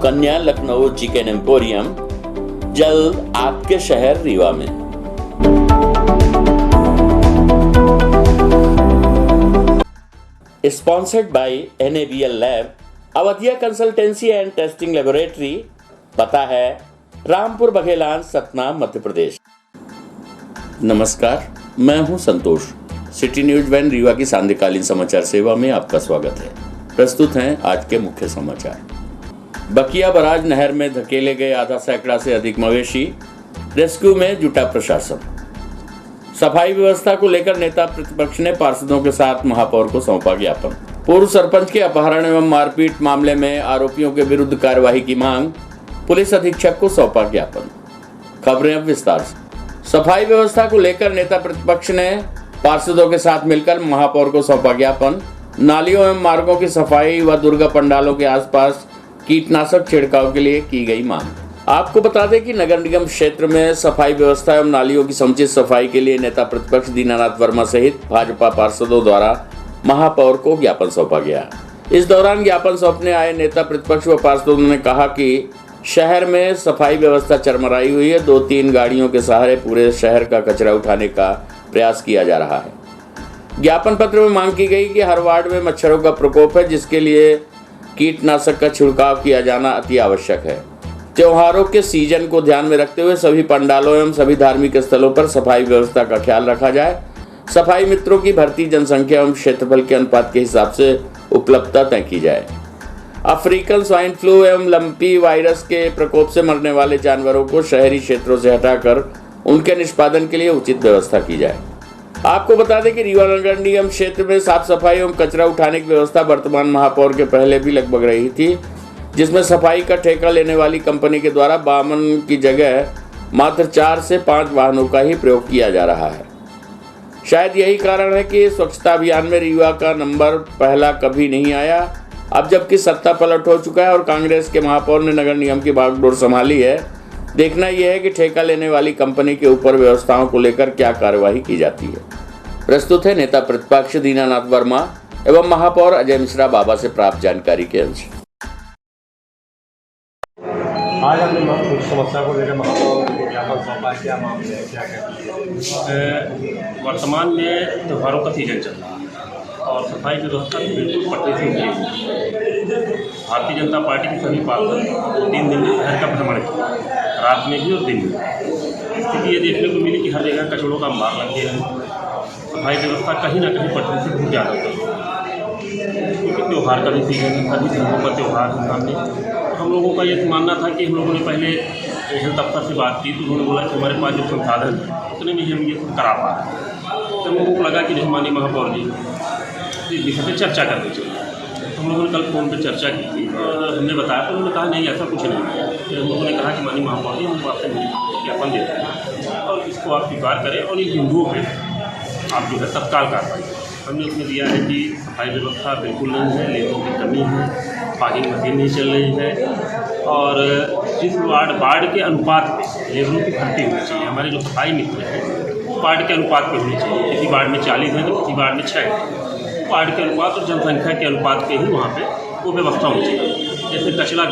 Sukanya Lucknow chicken emporium जल्द आपके शहर रीवा में। Sponsored by NABL lab, Awadhiya consultancy and testing laboratory. पता है रामपुर बघेलान, सतना, मध्य प्रदेश। नमस्कार, मैं हूं संतोष। सिटी न्यूज वैन रीवा की सांध्यकालीन समाचार सेवा में आपका स्वागत है। प्रस्तुत हैं आज के मुख्य समाचार। बकिया बराज नहर में धकेले गए आधा सैकड़ा से अधिक मवेशी, रेस्क्यू में जुटा प्रशासन। सफाई व्यवस्था को लेकर नेता प्रतिपक्ष ने पार्षदों के साथ महापौर को सौंपा ज्ञापन। पूर्व सरपंच के अपहरण एवं मारपीट मामले में आरोपियों के विरुद्ध कार्रवाई की मांग, पुलिस अधीक्षक को सौंपा ज्ञापन। खबरें अब विस्तार से। सफाई व्यवस्था को लेकर नेता प्रतिपक्ष ने पार्षदों के साथ मिलकर महापौर को सौंपा ज्ञापन। नालियों एवं मार्गों की सफाई व दुर्गा पंडालों के आसपास कीटनाशक छिड़काव के लिए की गई मांग। आपको बता दें कि नगर निगम क्षेत्र में सफाई व्यवस्था एवं नालियों की समुचित सफाई के लिए नेता प्रतिपक्ष दीनानाथ वर्मा सहित भाजपा पार्षदों द्वारा महापौर को ज्ञापन सौंपा गया। इस दौरान ज्ञापन सौंपने आए नेता प्रतिपक्ष व पार्षदों ने कहा कि शहर में सफाई व्यवस्था चरमराई हुई है। 2-3 गाड़ियों के सहारे पूरे शहर का कचरा उठाने का प्रयास किया जा रहा है। ज्ञापन पत्र में मांग की गई कि हर वार्ड में मच्छरों का प्रकोप है, जिसके लिए कीटनाशक का छिड़काव किया जाना अति आवश्यक है। त्योहारों के सीजन को ध्यान में रखते हुए सभी पंडालों एवं सभी धार्मिक स्थलों पर सफाई व्यवस्था का ख्याल रखा जाए। सफाई मित्रों की भर्ती जनसंख्या एवं क्षेत्रफल के अनुपात के हिसाब से उपलब्धता तय की जाए। अफ्रीकन स्वाइन फ्लू एवं लंपी वायरस के प्रकोप से मरने वाले जानवरों को शहरी क्षेत्रों से हटाकर उनके निष्पादन के लिए उचित व्यवस्था की जाए। आपको बता दें कि रीवा नगर निगम क्षेत्र में साफ सफाई एवं कचरा उठाने की व्यवस्था वर्तमान महापौर के पहले भी लगभग रही थी, जिसमें सफाई का ठेका लेने वाली कंपनी के द्वारा 52 की जगह मात्र 4 से 5 वाहनों का ही प्रयोग किया जा रहा है। शायद यही कारण है कि स्वच्छता अभियान में रीवा का नंबर पहला कभी नहीं आया। अब जबकि सत्ता पलट हो चुका है और कांग्रेस के महापौर ने नगर निगम की बागडोर संभाली है, देखना यह है कि ठेका लेने वाली कंपनी के ऊपर व्यवस्थाओं को लेकर क्या कार्यवाही की जाती है। प्रस्तुत है नेता प्रतिपक्ष दीनानाथ वर्मा एवं महापौर अजय मिश्रा बाबा से प्राप्त जानकारी के अंश। आज हमने कुछ समस्या को लेकर महापौर को ज्ञापन सौंपा है। क्या मामले है, क्या कहते हैं? वर्तमान में त्योहारों का सीजन चल रहा है और सफाई व्यवस्था बिल्कुल पटरी से उठी है। भारतीय जनता पार्टी की सभी पार्षद 3 दिन में शहर का भ्रमण किया, रात में भी और दिन में। स्थिति ये देखने को मिली कि हर जगह कचड़ों का अंबार लग गया है। सफाई व्यवस्था कहीं ना कहीं पटरी से बहुत ज़्यादा है, क्योंकि त्यौहार का भी सीजन है, सभी धर्मों का त्यौहार है सामने। हम लोगों का ये मानना था कि हम लोगों ने पहले हेल्थ अफसर से बात की तो उन्होंने बोला कि हमारे पास जो संसाधन है उतने में हम ये करा पा रहे हैं। तो हम लोगों को लगा कि नहीं, माननीय महापौर जी इस विषय पर चर्चा करनी चाहिए। तो हम लोगों ने कल फ़ोन पर चर्चा की थी और हमने बताया तो उन्होंने कहा नहीं, ऐसा कुछ नहीं है। तो हम लोगों ने कहा कि माननीय महापौर जी हम आपसे ज्ञापन देते हैं और इसको आप स्वीकार करें और इन बिंदुओं पर आप जो है तत्काल कार्रवाई करें। हमने उसमें दिया है कि सफाई व्यवस्था बिल्कुल नहीं है, लेबरों की कमी है, पार्किंग मशीन नहीं चल रही है और जिस वार्ड के अनुपात में लेबरों की भर्ती होनी चाहिए। हमारे जो सफाई मित्र हैं वो वार्ड के अनुपात पे होनी चाहिए। किसी वार्ड में 40 हैं तो किसी वार्ड में 6 हैं। वार्ड के अनुपात और जनसंख्या के अनुपात पे ही वहाँ पे वो व्यवस्था होनी चाहिए। जैसे कचरा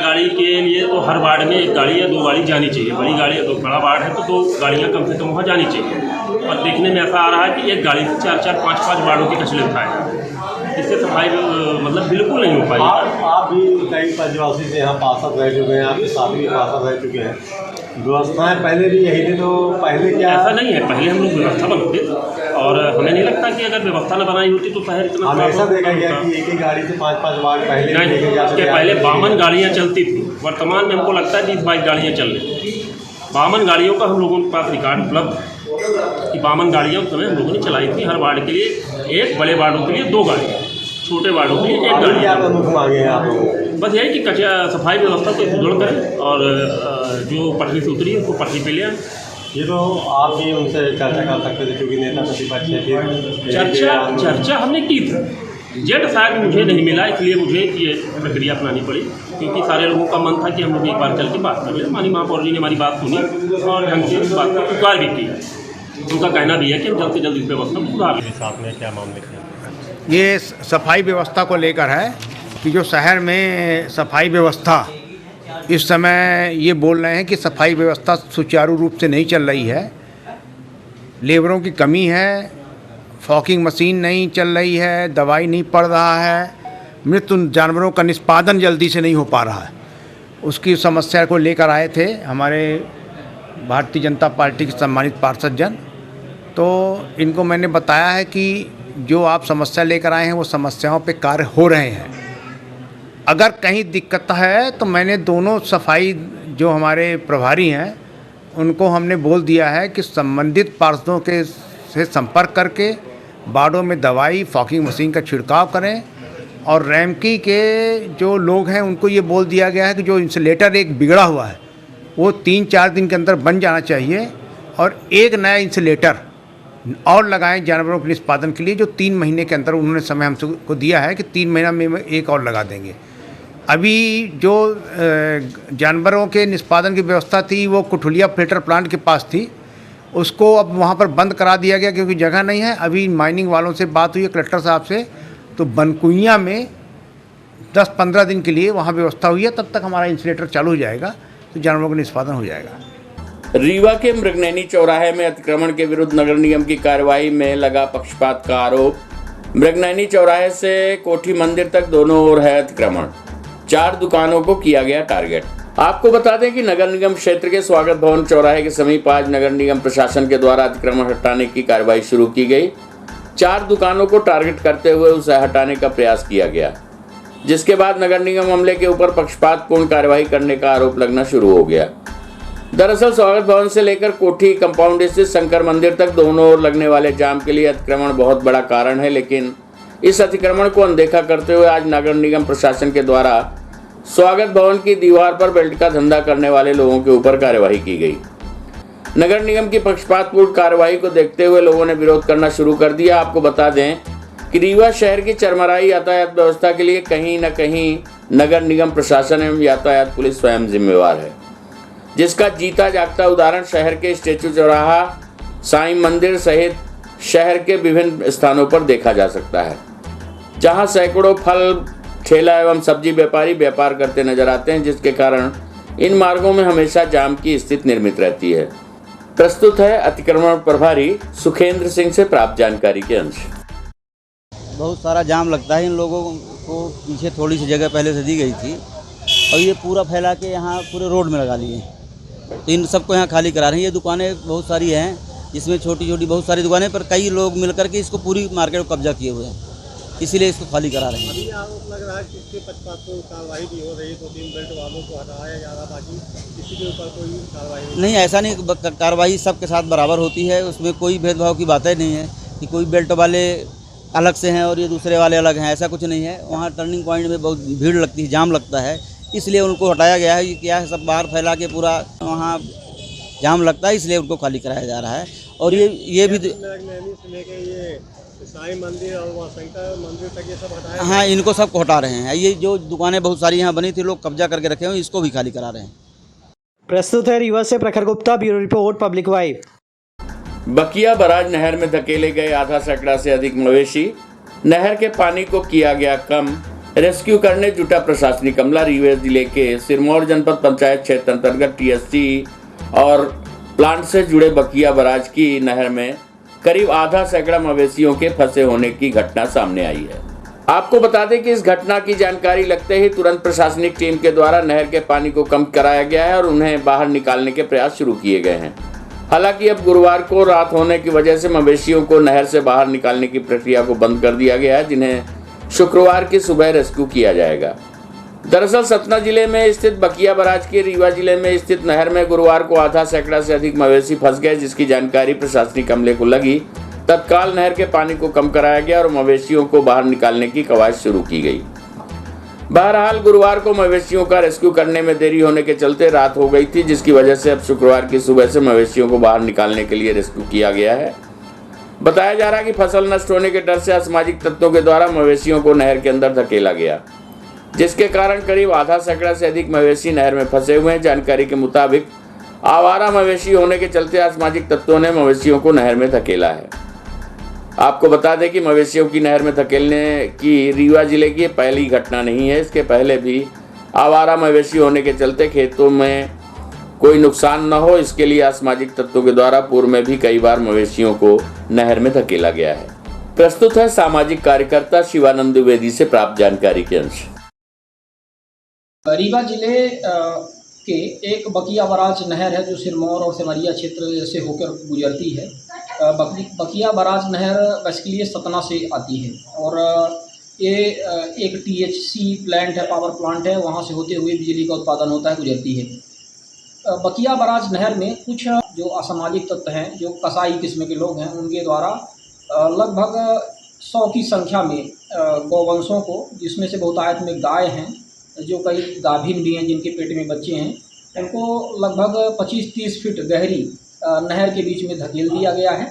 गाड़ी के लिए तो हर वार्ड में 1 गाड़ी या 2 गाड़ी जानी चाहिए। बड़ी गाड़ी तो बड़ा वार्ड है तो 2 गाड़ियाँ कम से कम वहाँ जानी चाहिए। और देखने में ऐसा आ रहा है कि 1 गाड़ी से 4-4, 5-5 वार्डों के कचरे उठाए, इससे सफाई मतलब बिल्कुल नहीं हो पाई। आप भी कई पंचवासी से यहाँ पार्षद रह चुके हैं, आपके साथ भी पार्षद रह चुके हैं। व्यवस्थाएं पहले भी यही थी, तो पहले क्या ऐसा नहीं है। पहले हम लोग व्यवस्था बनाते थे और हमें नहीं लगता कि अगर व्यवस्था न बनाई होती तो शहर इतना हमेशा देखा गया कि एक ही गाड़ी से 5-5 वार्ड पहले नहीं, पहले 52 गाड़ियाँ चलती थी। वर्तमान में हमको लगता है 20-22 गाड़ियाँ चल रही। 52 गाड़ियों का हम लोगों के पास रिकॉर्ड उपलब्ध है कि 52 गाड़ियाँ उस समय हम लोगों ने चलाई थी। हर वार्ड के लिए 1, बड़े वार्डों के लिए 2 गाड़ियाँ, छोटे वार्डों के लिए 1 गाड़ी। क्या प्रमुख मांगे हैं आप लोगों? बस यही कि कचरा सफाई व्यवस्था को सुदृढ़ करें और जो पटरी से उतरी है उसको पटरी पे ले आए। ये तो आप भी उनसे चर्चा कर सकते थे, क्योंकि नेता प्रतिपक्ष है। चर्चा हमने की थी। जेड शायद मुझे नहीं मिला, इसलिए मुझे ये प्रक्रिया अपनानी पड़ी, क्योंकि सारे लोगों का मन था कि हम लोग एक बार चल के बात कर लें। माननीय महापौर जी ने हमारी बात सुनी और ढंग से इस बात का स्वीकार भी किया। उनका कहना भी है कि हम जल्द से जल्द इस व्यवस्था में सुधार लें। साथ में क्या मामले थे? ये सफाई व्यवस्था को लेकर है। कि जो शहर में सफाई व्यवस्था इस समय ये बोल रहे हैं कि सफाई व्यवस्था सुचारू रूप से नहीं चल रही है, लेबरों की कमी है, फॉगिंग मशीन नहीं चल रही है, दवाई नहीं पड़ रहा है, मृत जानवरों का निष्पादन जल्दी से नहीं हो पा रहा है। उसकी समस्या को लेकर आए थे हमारे भारतीय जनता पार्टी के सम्मानित पार्षद जन। तो इनको मैंने बताया है कि जो आप समस्या लेकर आए हैं वो समस्याओं पे कार्य हो रहे हैं। अगर कहीं दिक्कत है तो मैंने दोनों सफाई जो हमारे प्रभारी हैं उनको हमने बोल दिया है कि संबंधित पार्षदों के से संपर्क करके वार्डों में दवाई फॉगिंग मशीन का छिड़काव करें, और रैमकी के जो लोग हैं उनको ये बोल दिया गया है कि जो इंसुलेटर एक बिगड़ा हुआ है वो 3-4 दिन के अंदर बन जाना चाहिए, और एक नया इंसुलेटर और लगाएं जानवरों के निष्पादन के लिए, जो 3 महीने के अंदर उन्होंने समय हमको दिया है कि 3 महीना में एक और लगा देंगे। अभी जो जानवरों के निष्पादन की व्यवस्था थी वो कुठुलिया फिल्टर प्लांट के पास थी, उसको अब वहाँ पर बंद करा दिया गया क्योंकि जगह नहीं है। अभी माइनिंग वालों से बात हुई है कलेक्टर साहब से, तो बनकुइयाँ में 10-15 दिन के लिए वहाँ व्यवस्था हुई है, तब तक हमारा इंसुलेटर चालू हो जाएगा तो जानवरों का निष्पादन हो जाएगा। रीवा के मृगनैनी चौराहे में अतिक्रमण के विरुद्ध नगर निगम की कार्रवाई में लगा पक्षपात का आरोप। मृगनैनी चौराहे से कोठी मंदिर तक दोनों ओर है अतिक्रमण, 4 दुकानों को किया गया टारगेट। आपको बता दें कि नगर निगम क्षेत्र के स्वागत भवन चौराहे के समीप आज नगर निगम प्रशासन के द्वारा अतिक्रमण हटाने की कार्रवाई शुरू की गई। 4 दुकानों को टारगेट करते हुए उसे हटाने का प्रयास किया गया, जिसके बाद नगर निगम अमले के ऊपर पक्षपातपूर्ण कार्रवाई करने का आरोप लगना शुरू हो गया। दरअसल स्वागत भवन से लेकर कोठी कंपाउंड स्थित शंकर मंदिर तक दोनों ओर लगने वाले जाम के लिए अतिक्रमण बहुत बड़ा कारण है, लेकिन इस अतिक्रमण को अनदेखा करते हुए आज नगर निगम प्रशासन के द्वारा स्वागत भवन की दीवार पर बेल्ट का धंधा करने वाले लोगों के ऊपर कार्यवाही की गई। नगर निगम की पक्षपातपूर्ण कार्रवाई को देखते हुए लोगों ने विरोध करना शुरू कर दिया। आपको बता दें कि रीवा शहर की चरमराई यातायात व्यवस्था के लिए कहीं न कहीं नगर निगम प्रशासन एवं यातायात पुलिस स्वयं जिम्मेवार है, जिसका जीता जागता उदाहरण शहर के स्टेचू चौराहा, साईं मंदिर सहित शहर के विभिन्न स्थानों पर देखा जा सकता है, जहां सैकड़ों फल ठेला एवं सब्जी व्यापारी व्यापार करते नजर आते हैं, जिसके कारण इन मार्गों में हमेशा जाम की स्थिति निर्मित रहती है। प्रस्तुत है अतिक्रमण प्रभारी सुखेंद्र सिंह से प्राप्त जानकारी के अंश। बहुत सारा जाम लगता है। इन लोगों को पीछे थोड़ी सी जगह पहले से दी गई थी और ये पूरा फैला के यहाँ पूरे रोड में लगा लिए, तो इन सबको यहाँ खाली करा रहे हैं। ये दुकानें बहुत सारी हैं, जिसमें छोटी छोटी बहुत सारी दुकानें, पर कई लोग मिलकर के इसको पूरी मार्केट को कब्जा किए हुए हैं, इसीलिए इसको खाली करा रहे हैं। अभी आरोप लग रहा है कि इसके पक्षपातपूर्ण कार्रवाई भी हो रही है, 2-3 बेल्ट वालों को हटाया जा रहा, बाकी किसी के ऊपर कोई कार्रवाई नहीं, ऐसा नहीं। कार्रवाई सबके साथ बराबर होती है, उसमें कोई भेदभाव की बातें नहीं है कि कोई बेल्ट वाले अलग से हैं और ये दूसरे वाले अलग हैं, ऐसा कुछ नहीं है। वहाँ टर्निंग पॉइंट में बहुत भीड़ लगती है, जाम लगता है, इसलिए उनको हटाया गया है। ये क्या है, सब बाहर फैला के पूरा वहाँ जाम लगता है, इसलिए उनको खाली कराया जा रहा है। और ये भी साईं मंदिर और वहाँ शंकर मंदिर तक ये सब हटाया। हाँ, इनको सबको हटा रहे हैं। ये जो दुकानें बहुत सारी यहाँ बनी थी, लोग कब्जा करके रखे हुए, इसको भी खाली करा रहे हैं। प्रस्तुत है रीवा से प्रखर Gupta, bureau report public vibe. बकिया बराज नहर में धकेले गए आधा सैकड़ा से अधिक मवेशी, नहर के पानी को किया गया कम, रेस्क्यू करने जुटा प्रशासनिक अमला। रीवा जिले के सिरमौर जनपद पंचायत क्षेत्र अंतर्गत टीएससी और प्लांट से जुड़े बकिया बराज की नहर में करीब आधा सैकड़ा मवेशियों के फंसे होने की घटना सामने आई है। आपको बता दें कि इस घटना की जानकारी लगते ही तुरंत प्रशासनिक टीम के द्वारा नहर के पानी को कम कराया गया है और उन्हें बाहर निकालने के प्रयास शुरू किए गए हैं। हालांकि अब गुरुवार को रात होने की वजह से मवेशियों को नहर से बाहर निकालने की प्रक्रिया को बंद कर दिया गया है, जिन्हें शुक्रवार की सुबह रेस्क्यू किया जाएगा। दरअसल सतना जिले में स्थित बकिया बराज के रीवा जिले में स्थित नहर में गुरुवार को आधा सैकड़ा से अधिक मवेशी फंस गए, जिसकी जानकारी प्रशासनिक अमले को लगी। तत्काल नहर के पानी को कम कराया गया और मवेशियों को बाहर निकालने की कवायद शुरू की गई। बहरहाल गुरुवार को मवेशियों का रेस्क्यू करने में देरी होने के चलते रात हो गई थी, जिसकी वजह से अब शुक्रवार की सुबह से मवेशियों को बाहर निकालने के लिए रेस्क्यू किया गया है। बताया जा रहा है कि फसल नष्ट होने के डर से असामाजिक तत्वों के द्वारा मवेशियों को नहर के अंदर धकेला गया, जिसके कारण करीब आधा सैकड़ा से अधिक मवेशी नहर में फंसे हुए हैं। जानकारी के मुताबिक आवारा मवेशी होने के चलते असामाजिक तत्वों ने मवेशियों को नहर में धकेला है। आपको बता दें कि मवेशियों की नहर में धकेलने की रीवा जिले की पहली घटना नहीं है। इसके पहले भी आवारा मवेशी होने के चलते खेतों में कोई नुकसान न हो, इसके लिए असामाजिक तत्वों के द्वारा पूर्व में भी कई बार मवेशियों को नहर में धकेला गया है। प्रस्तुत है सामाजिक कार्यकर्ता शिवानंद द्विवेदी से प्राप्त जानकारी के अंश। रीवा जिले के एक बकिया बराज नहर है जो सिरमौर और सिमरिया क्षेत्र से होकर गुजरती है। बकिया बराज नहर बेसिकली सतना से आती है और ये एक THC प्लांट है, पावर प्लांट है, वहाँ से होते हुए बिजली का उत्पादन होता है, गुजरती है। बकिया बराज नहर में कुछ जो असामाजिक तत्व हैं, जो कसाई किस्म के लोग हैं, उनके द्वारा लगभग 100 की संख्या में गौवंशों को, जिसमें से बहुतायत में गाय हैं, जो कई गाभिन भी हैं जिनके पेट में बच्चे हैं, उनको लगभग 25-30 फीट गहरी नहर के बीच में धकेल दिया गया है।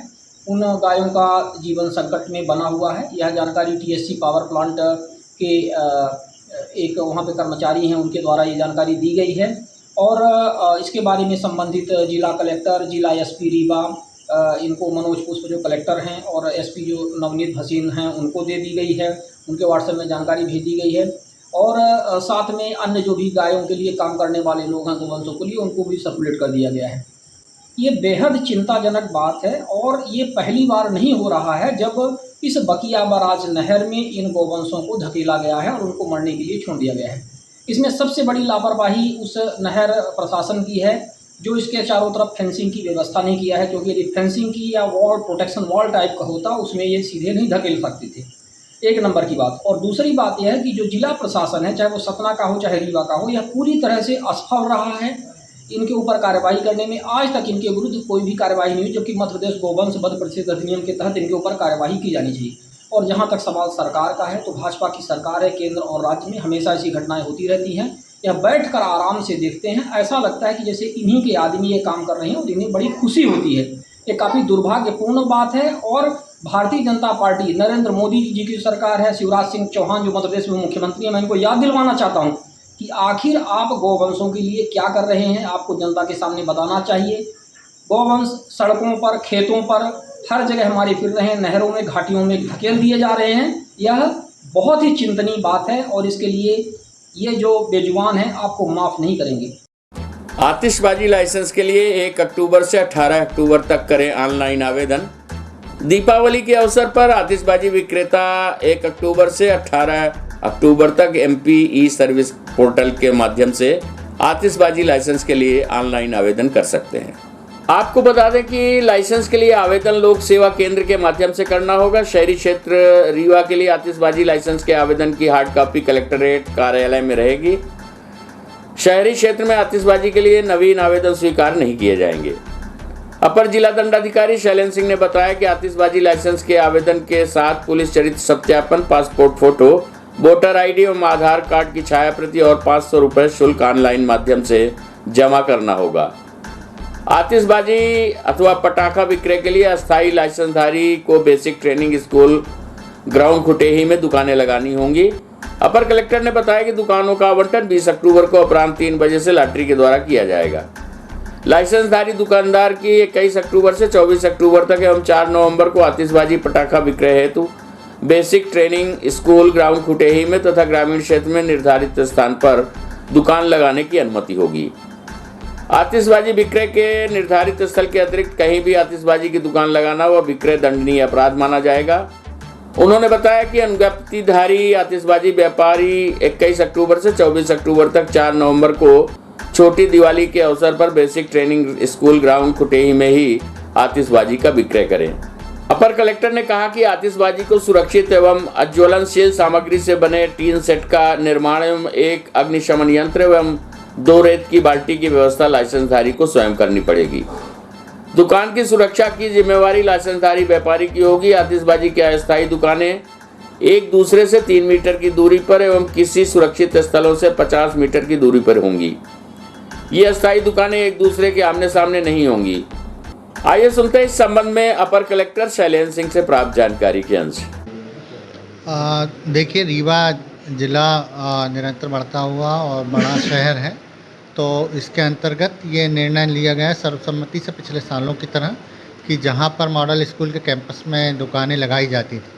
उन गायों का जीवन संकट में बना हुआ है। यह जानकारी THC पावर प्लांट के एक वहाँ पे कर्मचारी हैं, उनके द्वारा ये जानकारी दी गई है और इसके बारे में संबंधित जिला कलेक्टर, जिला SP रीवा, इनको मनोज पुष्प जो कलेक्टर हैं और SP जो नवनीत भसीन हैं, उनको दे दी गई है। उनके व्हाट्सएप में जानकारी भेज दी गई है और साथ में अन्य जो भी गायों के लिए काम करने वाले लोग हैं, गोवंशों के लिए, उनको भी सर्कुलेट कर दिया गया है। ये बेहद चिंताजनक बात है और ये पहली बार नहीं हो रहा है जब इस बकिया बराज नहर में इन गोवंशों को धकेला गया है और उनको मरने के लिए छोड़ दिया गया है। इसमें सबसे बड़ी लापरवाही उस नहर प्रशासन की है जो इसके चारों तरफ फेंसिंग की व्यवस्था नहीं किया है, क्योंकि यदि फेंसिंग की या वॉल, प्रोटेक्शन वॉल टाइप का होता, उसमें ये सीधे नहीं धकेल सकते थे। एक नंबर की बात। और दूसरी बात यह है कि जो जिला प्रशासन है, चाहे वो सतना का हो चाहे रीवा का हो, यह पूरी तरह से असफल रहा है इनके ऊपर कार्रवाई करने में। आज तक इनके विरुद्ध कोई भी कार्रवाई नहीं हुई, जबकि मध्य प्रदेश गोवंश वध प्रतिषेध अधिनियम के तहत इनके ऊपर कार्रवाई की जानी चाहिए। और जहाँ तक सवाल सरकार का है, तो भाजपा की सरकार है केंद्र और राज्य में, हमेशा ऐसी घटनाएं होती रहती हैं। यह बैठकर आराम से देखते हैं, ऐसा लगता है कि जैसे इन्हीं के आदमी ये काम कर रहे हैं और इन्हें बड़ी खुशी होती है। ये काफ़ी दुर्भाग्यपूर्ण बात है और भारतीय जनता पार्टी, नरेंद्र मोदी जी की सरकार है, शिवराज सिंह चौहान जो मध्य प्रदेश में मुख्यमंत्री हैं, मैं इनको याद दिलवाना चाहता हूँ कि आखिर आप गौवंशों के लिए क्या कर रहे हैं, आपको जनता के सामने बताना चाहिए। गौवंश सड़कों पर, खेतों पर, हर जगह हमारे फिर रहे हैं, नहरों में, घाटियों में धकेल दिए जा रहे हैं। यह बहुत ही चिंतनीय बात है और इसके लिए ये जो बेजुबान हैं आपको माफ़ नहीं करेंगे। आतिशबाजी लाइसेंस के लिए 1 अक्टूबर से 18 अक्टूबर तक करें ऑनलाइन आवेदन। दीपावली के अवसर पर आतिशबाजी विक्रेता 1 अक्टूबर से 18 अक्टूबर तक MP ई-सर्विस पोर्टल के माध्यम से आतिशबाजी लाइसेंस के लिए ऑनलाइन आवेदन कर सकते हैं। आपको बता दें कि लाइसेंस के लिए आवेदन लोक सेवा केंद्र के माध्यम से करना होगा। शहरी क्षेत्र रीवा के लिए आतिशबाजी लाइसेंस के आवेदन की हार्ड कॉपी कलेक्ट्रेट कार्यालय में रहेगी। शहरी क्षेत्र में आतिशबाजी के लिए नवीन आवेदन स्वीकार नहीं किए जाएंगे। अपर जिला दंडाधिकारी शैलेंद्र सिंह ने बताया कि आतिशबाजी लाइसेंस के आवेदन के साथ पुलिस चरित्र सत्यापन, पासपोर्ट फोटो, वोटर ID एवं आधार कार्ड की छाया प्रति और 500 रुपये शुल्क ऑनलाइन माध्यम से जमा करना होगा। आतिशबाजी अथवा पटाखा विक्रय के लिए अस्थायी लाइसेंसधारी को basic training school ground Khutehi में दुकानें लगानी होंगी। अपर कलेक्टर ने बताया कि दुकानों का आवंटन 20 अक्टूबर को अपराह्न 3 बजे से लॉटरी के द्वारा किया जाएगा। लाइसेंसधारी दुकानदार की 21 अक्टूबर से 24 अक्टूबर तक एवं 4 नवंबर को आतिशबाजी पटाखा विक्रय हेतु basic training school ground Khutehi में तथा ग्रामीण क्षेत्र में निर्धारित स्थान पर दुकान लगाने की अनुमति होगी। आतिशबाजी विक्रय के निर्धारित स्थल के अतिरिक्त कहीं भी आतिशबाजी की दुकान लगाना व विक्रय दंडनीय अपराध माना जाएगा। उन्होंने बताया कि अनुज्ञप्तिधारी आतिशबाजी व्यापारी 21 अक्टूबर से 24 अक्टूबर तक 4 नवंबर को छोटी दिवाली के अवसर पर basic training school ground Khutehi में ही आतिशबाजी का विक्रय करें। अपर कलेक्टर ने कहा कि आतिशबाजी को सुरक्षित एवं अज्वलनशील सामग्री से बने टीन सेट का निर्माण एवं एक अग्निशमन यंत्र एवं 2 रेत की बाल्टी की व्यवस्था लाइसेंसधारी को स्वयं करनी पड़ेगी। दुकान की सुरक्षा की जिम्मेवारी लाइसेंसधारी व्यापारी की होगी। आतिशबाजी की अस्थायी दुकानें एक दूसरे से 3 मीटर की दूरी पर एवं किसी सुरक्षित स्थलों से 50 मीटर की दूरी पर होंगी। ये अस्थायी दुकानें एक दूसरे के आमने सामने नहीं होंगी। आइए सुनते हैं इस संबंध में अपर कलेक्टर शैलेंद्र सिंह से प्राप्त जानकारी के अंश। देखिए, रीवा ज़िला निरंतर बढ़ता हुआ और बड़ा शहर है, तो इसके अंतर्गत ये निर्णय लिया गया है सर्वसम्मति से पिछले सालों की तरह कि जहाँ पर मॉडल स्कूल के कैंपस में दुकानें लगाई जाती थी,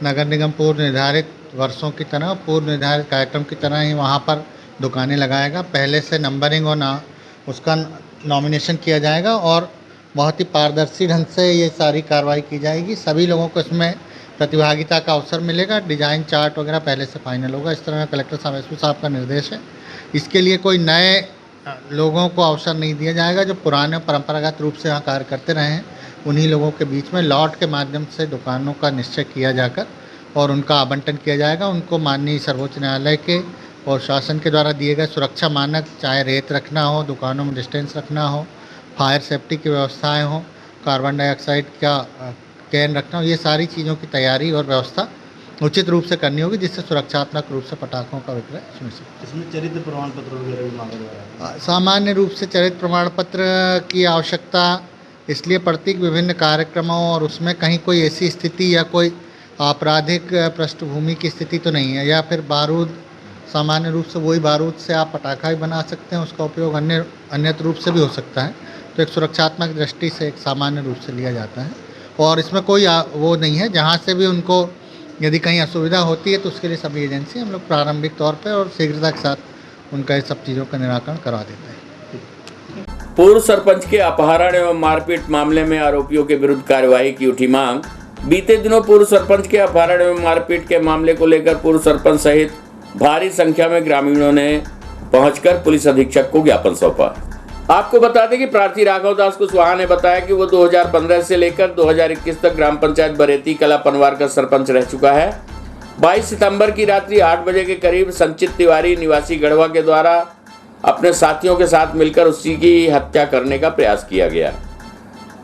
नगर निगम पूर्व निर्धारित वर्षों की तरह, पूर्व निर्धारित कार्यक्रम की तरह ही वहाँ पर दुकानें लगाएगा। पहले से नंबरिंग और उसका नॉमिनेशन किया जाएगा और बहुत ही पारदर्शी ढंग से ये सारी कार्रवाई की जाएगी। सभी लोगों को इसमें प्रतिभागिता का अवसर मिलेगा। डिज़ाइन चार्ट वगैरह पहले से फाइनल होगा। इस तरह कलेक्टर साहब, एसपी साहब का निर्देश है। इसके लिए कोई नए लोगों को अवसर नहीं दिया जाएगा। जो पुराने परंपरागत रूप से यहाँ कार्य करते रहे हैं, उन्हीं लोगों के बीच में लॉट के माध्यम से दुकानों का निश्चय किया जाकर और उनका आवंटन किया जाएगा। उनको माननीय सर्वोच्च न्यायालय के और शासन के द्वारा दिए गए सुरक्षा मानक, चाहे रेत रखना हो, दुकानों में डिस्टेंस रखना हो, फायर सेफ्टी की व्यवस्थाएं हो, कार्बन डाइऑक्साइड का कैन रखना हो, ये सारी चीज़ों की तैयारी और व्यवस्था उचित रूप से करनी होगी, जिससे सुरक्षात्मक रूप से पटाखों का विक्रय सुनिश्चित। इसमें चरित्र प्रमाण पत्र वगैरह भी मांगा जा रहा है। सामान्य रूप से चरित्र प्रमाण पत्र की आवश्यकता इसलिए पड़ती कि विभिन्न कार्यक्रमों और उसमें कहीं कोई ऐसी स्थिति या कोई आपराधिक पृष्ठभूमि की स्थिति तो नहीं है, या फिर बारूद, सामान्य रूप से वही बारूद से आप पटाखा भी बना सकते हैं, उसका उपयोग अन्यत्र रूप से भी हो सकता है। तो एक सुरक्षात्मक दृष्टि से एक सामान्य रूप से लिया जाता है और इसमें कोई वो नहीं है। जहाँ से भी उनको यदि कहीं असुविधा होती है तो उसके लिए सभी एजेंसी हम लोग प्रारंभिक तौर पर और शीघ्रता के साथ उनका ये सब चीज़ों का निराकरण करवा देते हैं। पूर्व सरपंच के अपहरण एवं मारपीट मामले में आरोपियों के विरुद्ध कार्यवाही की उठी मांग। बीते दिनों पूर्व सरपंच के अपहरण एवं मारपीट के मामले को लेकर पूर्व सरपंच सहित भारी संख्या में ग्रामीणों ने पहुंचकर पुलिस अधीक्षक को ज्ञापन सौंपा। आपको बता दें कि प्रार्थी राघव दास कुशवाहा ने बताया कि वो 2015 से लेकर 2021 तक ग्राम पंचायत बरेती कला पनवार का सरपंच रह चुका है। 22 सितंबर की रात्रि 8 बजे के करीब संचित तिवारी निवासी गढ़वा के द्वारा अपने साथियों के साथ मिलकर उसी की हत्या करने का प्रयास किया गया।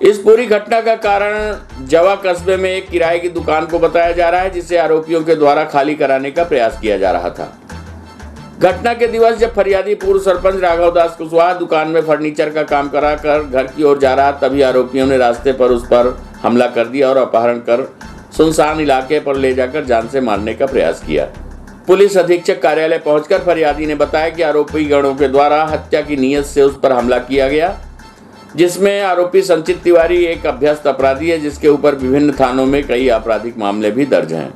इस पूरी घटना का कारण जवा कस्बे में एक किराए की दुकान को बताया जा रहा है, जिसे आरोपियों के द्वारा खाली कराने का प्रयास किया जा रहा था। घटना के दिवस जब फरियादी पूर्व सरपंच राघव दास कुशवाहा दुकान में फर्नीचर का काम कराकर घर की ओर जा रहा, तभी आरोपियों ने रास्ते पर उस पर हमला कर दिया और अपहरण कर सुनसान इलाके पर ले जाकर जान से मारने का प्रयास किया। पुलिस अधीक्षक कार्यालय पहुंचकर फरियादी ने बताया कि आरोपी गणों के द्वारा हत्या की नीयत से उस पर हमला किया गया, जिसमें आरोपी संचित तिवारी एक अभ्यस्त अपराधी है, जिसके ऊपर विभिन्न थानों में कई आपराधिक मामले भी दर्ज हैं।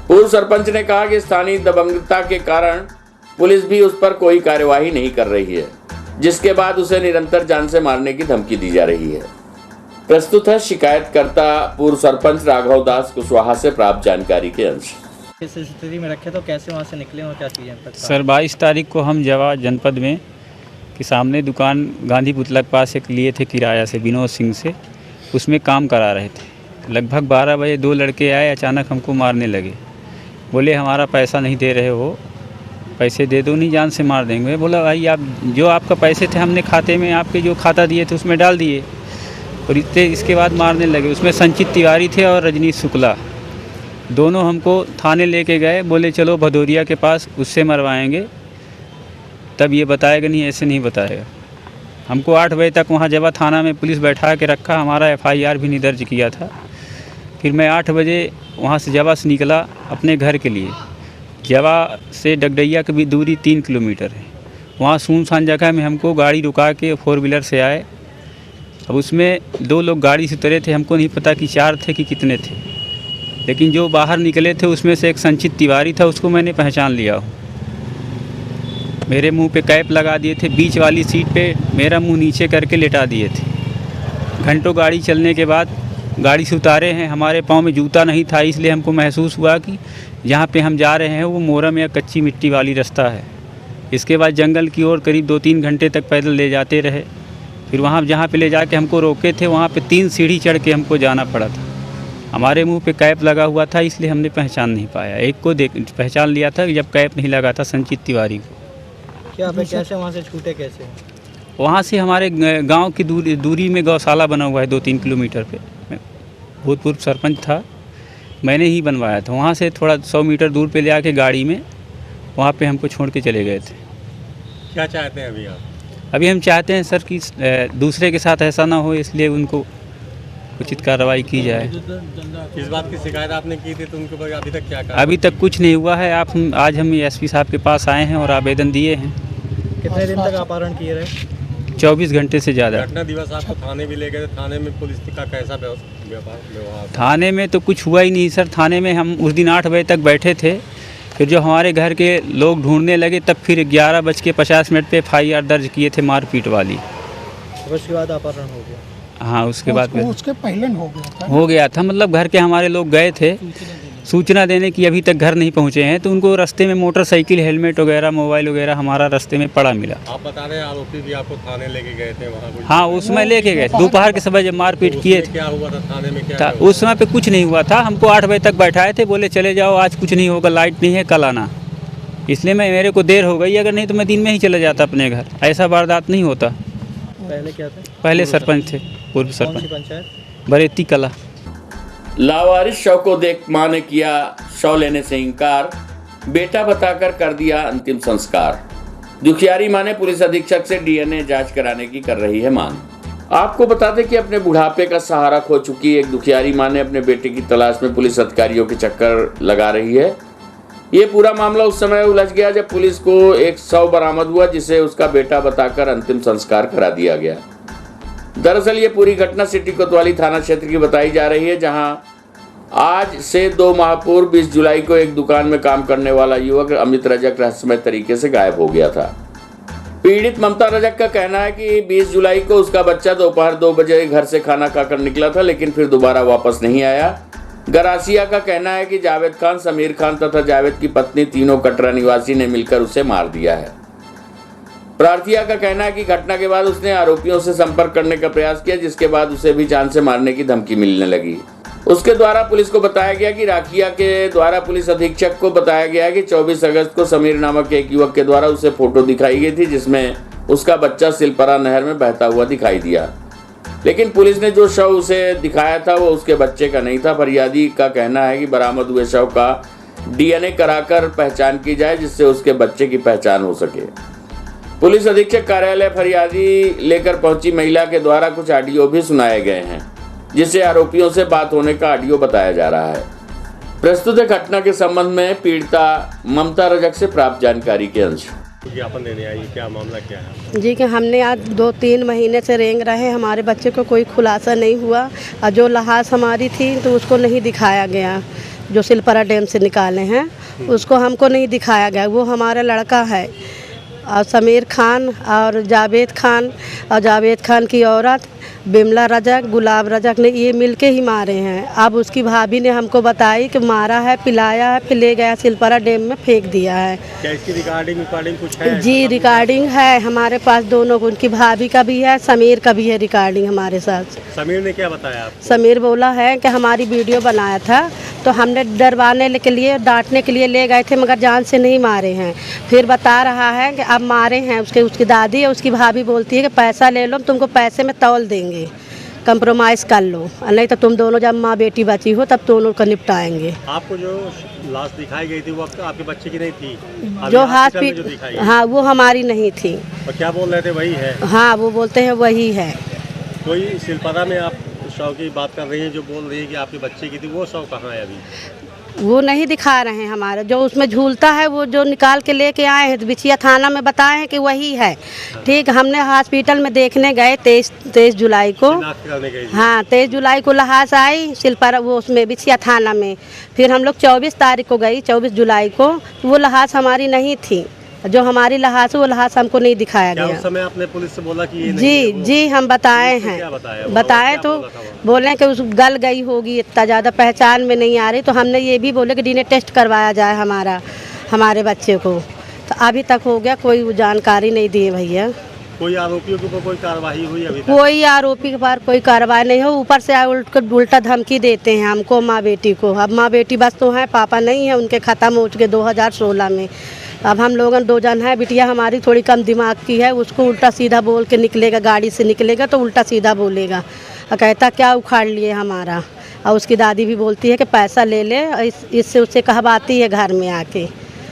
पूर्व सरपंच ने कहा कि स्थानीय दबंगता के कारण पुलिस भी उस पर कोई कार्यवाही नहीं कर रही है, जिसके बाद उसे निरंतर जान से मारने की धमकी दी जा रही है। प्रस्तुत है शिकायतकर्ता पूर्व सरपंच राघव दास कुशवाहा से प्राप्त जानकारी के अंश। इस स्थिति में रखे तो कैसे वहाँ से निकले और क्या चीज़ें? सर 22 तारीख को हम जवा जनपद में के सामने दुकान गांधी पुतला के पास एक लिए थे किराया से, विनोद सिंह से, उसमें काम करा रहे थे। लगभग 12 बजे 2 लड़के आए, अचानक हमको मारने लगे। बोले हमारा पैसा नहीं दे रहे हो, पैसे दे दो नहीं जान से मार देंगे। बोला भाई आप जो आपका पैसे थे हमने खाते में आपके जो खाता दिए थे उसमें डाल दिए, और इसके बाद मारने लगे। उसमें संचित तिवारी थे और रजनीश शुक्ला, दोनों हमको थाने लेके गए। बोले चलो भदौरिया के पास, उससे मरवाएंगे। तब ये बताएगा नहीं, ऐसे नहीं बताएगा। हमको 8 बजे तक वहाँ जवा थाना में पुलिस बैठा के रखा, हमारा FIR भी नहीं दर्ज किया था। फिर मैं 8 बजे वहाँ से जवा से निकला अपने घर के लिए। जवा से डगडैया की भी दूरी 3 किलोमीटर है। वहाँ सुनसान जगह में हमको गाड़ी रुका के 4 व्हीलर से आए। अब उसमें 2 लोग गाड़ी से उतरे थे, हमको नहीं पता कि 4 थे कि कितने थे, लेकिन जो बाहर निकले थे उसमें से एक संचित तिवारी था, उसको मैंने पहचान लिया हूँ। मेरे मुंह पे कैप लगा दिए थे, बीच वाली सीट पे मेरा मुंह नीचे करके लेटा दिए थे। घंटों गाड़ी चलने के बाद गाड़ी से उतारे हैं। हमारे पाँव में जूता नहीं था, इसलिए हमको महसूस हुआ कि जहाँ पे हम जा रहे हैं वो मोरम या कच्ची मिट्टी वाली रास्ता है। इसके बाद जंगल की ओर करीब 2-3 घंटे तक पैदल ले जाते रहे। फिर वहाँ जहाँ पे ले जाके हमको रोके थे, वहाँ पे 3 सीढ़ी चढ़ के हमको जाना पड़ा था। हमारे मुंह पे कैप लगा हुआ था, इसलिए हमने पहचान नहीं पाया। एक को पहचान लिया था जब कैप नहीं लगा था, संचित तिवारी को। क्या कैसे वहाँ से छूटे कैसे? वहाँ से हमारे गांव की दूरी में गौशाला बना हुआ है 2-3 किलोमीटर पे। मैं भूतपूर्व सरपंच था, मैंने ही बनवाया था। वहाँ से थोड़ा 100 मीटर दूर पे ले आके गाड़ी में वहाँ पे हमको छोड़ के चले गए थे। क्या चाहते हैं अभी आप? अभी हम चाहते हैं सर कि दूसरे के साथ ऐसा ना हो, इसलिए उनको उचित कार्रवाई की जाए। किस बात की शिकायत आपने की थी, तो उनको अभी तक क्या कहा? अभी तक कुछ नहीं हुआ है। आज हम SP साहब के पास आए हैं और आवेदन दिए हैं। कितने दिन तक अपहरण किए रहे? 24 घंटे से ज़्यादा। घटना दिवस आपको थाने भी ले गए थे, थाने में पुलिस का कैसा व्यवहार? थाने में तो कुछ हुआ ही नहीं सर। थाने में हम उस दिन 8 बजे तक बैठे थे, फिर जो हमारे घर के लोग ढूंढने लगे तब फिर 11:50 पे FIR दर्ज किए थे मारपीट वाली। उसके बाद अपहरण हो गया। हाँ, उसके बाद उसके पहले हो गया था। मतलब घर के हमारे लोग गए थे सूचना देने की, अभी तक घर नहीं पहुंचे हैं, तो उनको रास्ते में मोटरसाइकिल, हेलमेट वगैरह, मोबाइल वगैरह हमारा रास्ते में पड़ा मिला। आप बता रहे हैं आरोपी भी आपको थाने लेके गए थे वहाँ कुछ? हाँ, उसमें लेके गए दोपहर के समय जब मारपीट किए थे। क्या हुआ था थाने में? क्या था उस समय पे कुछ नहीं हुआ था। हमको 8 बजे तक बैठाए थे, बोले चले जाओ, आज कुछ नहीं होगा, लाइट नहीं है, कल आना। इसलिए मेरे को देर हो गई, अगर नहीं तो मैं दिन में ही चला जाता अपने घर। ऐसा वारदात नहीं होता। पहले क्या था? पहले सरपंच थे, पूर्व सरपंच पंचायत बरेती कला। लावारिस शव को देख मां ने किया शव लेने से इनकार, बेटा बताकर कर दिया अंतिम संस्कार। दुखियारी मां ने पुलिस अधीक्षक से DNA जांच कराने की कर रही है मांग। आपको बता दें कि अपने बुढ़ापे का सहारा खो चुकी एक दुखियारी मां ने अपने बेटे की तलाश में पुलिस अधिकारियों के चक्कर लगा रही है। ये पूरा मामला उस समय उलझ गया जब पुलिस को एक शव बरामद हुआ जिसे उसका बेटा बताकर अंतिम संस्कार करा दिया गया। दरअसल ये पूरी घटना सिटी कोतवाली थाना क्षेत्र की बताई जा रही है, जहां आज से 2 माह पूर्व 20 जुलाई को एक दुकान में काम करने वाला युवक अमित रजक रहस्यमय तरीके से गायब हो गया था। पीड़ित ममता रजक का कहना है कि 20 जुलाई को उसका बच्चा दोपहर 2 बजे घर से खाना खाकर निकला था, लेकिन फिर दोबारा वापस नहीं आया। गरासिया का कहना है कि जावेद खान, समीर खान तथा जावेद की पत्नी तीनों कटरा निवासी ने मिलकर उसे मार दिया है। प्रार्थिया का कहना है कि घटना के बाद उसने आरोपियों से संपर्क करने का प्रयास किया, जिसके बाद उसे भी जान से मारने की धमकी मिलने लगी। उसके द्वारा पुलिस को बताया गया कि राखिया के द्वारा पुलिस अधीक्षक को बताया गया कि 24 अगस्त को समीर नामक एक युवक के द्वारा उसे फोटो दिखाई गई थी, जिसमें उसका बच्चा सिलपरा नहर में बहता हुआ दिखाई दिया। लेकिन पुलिस ने जो शव उसे दिखाया था वो उसके बच्चे का नहीं था। फरियादी का कहना है कि बरामद हुए शव का DNA कराकर पहचान की जाए, जिससे उसके बच्चे की पहचान हो सके। पुलिस अधीक्षक कार्यालय फरियादी लेकर पहुंची महिला के द्वारा कुछ ऑडियो भी सुनाए गए हैं, जिसे आरोपियों से बात होने का ऑडियो बताया जा रहा है। प्रस्तुत घटना के संबंध में पीड़िता ममता रजक से प्राप्त जानकारी के अंश। ज्ञापन देने आई, क्या मामला क्या है? जी कि हमने आज 2-3 महीने से रेंग रहे, हमारे बच्चे को कोई खुलासा नहीं हुआ और जो लाश हमारी थी तो उसको नहीं दिखाया गया। जो सिलपरा डैम से निकाले हैं उसको हमको नहीं दिखाया गया। वो हमारा लड़का है और समीर खान और जावेद खान की औरत बिमला रजक, गुलाब रजक ने ये मिलके ही मारे हैं। अब उसकी भाभी ने हमको बताई कि मारा है, पिलाया है, फिर ले गया सिलपरा डैम में फेंक दिया है। क्या इसकी रिकॉर्डिंग कुछ है? जी रिकॉर्डिंग है हमारे पास, दोनों को, उनकी भाभी का भी है, समीर का भी है रिकॉर्डिंग हमारे साथ। समीर ने क्या बताया आपको? समीर बोला है कि हमारी वीडियो बनाया था तो हमने डरवाने के लिए, डांटने के लिए ले गए थे, मगर जान से नहीं मारे हैं। फिर बता रहा है कि अब मारे हैं। उसकी दादी और उसकी भाभी बोलती है कि पैसा ले लो, तुमको पैसे में तौल देंगे, कंप्रोमाइज़ कर लो, नहीं तो तुम दोनों जब माँ बेटी बची हो तब दोनों को निपटाएंगे। आपको जो लाश दिखाई गई थी वो आपके बच्चे की नहीं थी? जो हॉस्पिटल, हाँ वो हमारी नहीं थी। और क्या बोल रहे थे वही है? हाँ वो बोलते हैं वही है। कोई सिलपरा में आप शव की बात कर रही हैं, जो बोल रही है कि आपके बच्चे की थी, वो शव कहाँ है अभी? वो नहीं दिखा रहे हैं हमारे, जो उसमें झूलता है वो जो निकाल के लेके आए हैं बिछिया थाना में बताए हैं कि वही है। ठीक, हमने हॉस्पिटल में देखने गए 23 जुलाई को। हाँ 23 जुलाई को लाश आई सिलपरा, वो उसमें बिछिया थाना में। फिर हम लोग 24 तारीख को गई, 24 जुलाई को, तो वो लाश हमारी नहीं थी। जो हमारी लाश वो लाश हमको नहीं दिखाया गया। उस समय आपने पुलिस से बोला कि ये नहीं जी है जी हम बताए हैं, बताए तो बोले कि उस गल गई होगी, इतना ज़्यादा पहचान में नहीं आ रही। तो हमने ये भी बोले कि DNA टेस्ट करवाया जाए हमारे बच्चे को, तो अभी तक हो गया, कोई जानकारी नहीं दिए भैया। कोई आरोपियों के ऊपर कोई कार्रवाई हुई अभी तक? कोई आरोपी के पास कोई कार्रवाई नहीं हो, ऊपर से उल्टा धमकी देते हैं हमको, माँ बेटी को। अब माँ बेटी बस तो हैं, पापा नहीं है, उनके ख़त्म हो चुके 2016 में। अब हम लोगन 2 जन हैं, बिटिया हमारी थोड़ी कम दिमाग की है, उसको उल्टा सीधा बोल के निकलेगा, गाड़ी से निकलेगा तो उल्टा सीधा बोलेगा और कहता क्या उखाड़ लिए हमारा। और उसकी दादी भी बोलती है कि पैसा ले ले, इससे उससे कहवाती है घर में आके।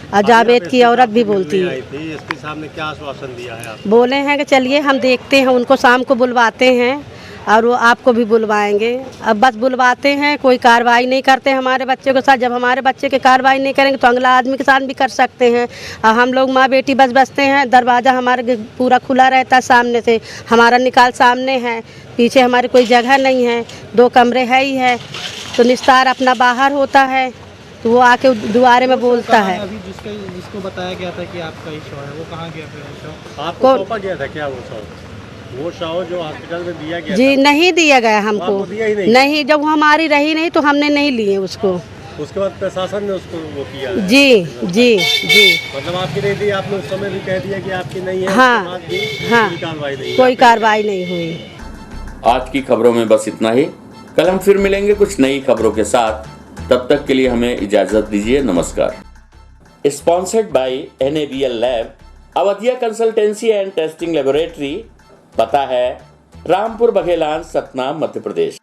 और जावेद की औरत भी बोलती है। इसके सामने क्या आश्वासन दिया है आप? बोले हैं कि चलिए हम देखते हैं, उनको शाम को बुलवाते हैं और वो आपको भी बुलवाएंगे। अब बस बुलवाते हैं, कोई कार्रवाई नहीं करते हमारे बच्चे के साथ। जब हमारे बच्चे की कार्रवाई नहीं करेंगे तो अगला आदमी के साथ भी कर सकते हैं। और हम लोग माँ बेटी बस बसते हैं, दरवाज़ा हमारे पूरा खुला रहता है सामने से, हमारा निकाल सामने है, पीछे हमारी कोई जगह नहीं है, 2 कमरे है ही है, तो निस्तार अपना बाहर होता है, तो वो आके दुआरे में बोलता है। अभी जिसको बताया गया था कि आपका ही शव है, वो कहाँ गया फिर शव? आपको सौंपा गया था क्या वो शव जो हॉस्पिटल में दिया गया जी था? नहीं दिया गया हमको, आपको दिया ही नहीं? नहीं, जब वो हमारी रही नहीं तो हमने नहीं लिए उसको। उसके बाद प्रशासन ने उसको वो किया है? जी जी जी। मतलब आपकी नहीं थी, आपने उस समय भी कह दिया कि आपकी नहीं है, हाँ, उसके बाद भी हाँ, कोई कार्रवाई नहीं? कोई कार्रवाई नहीं हुई। आज की खबरों में बस इतना ही। कल हम फिर मिलेंगे कुछ नई खबरों के साथ। तब तक के लिए हमें इजाजत दीजिए। नमस्कार। Sponsored by NABL lab, Awadhiya consultancy and testing laboratory. पता है रामपुर बघेलान, सतना, मध्य प्रदेश।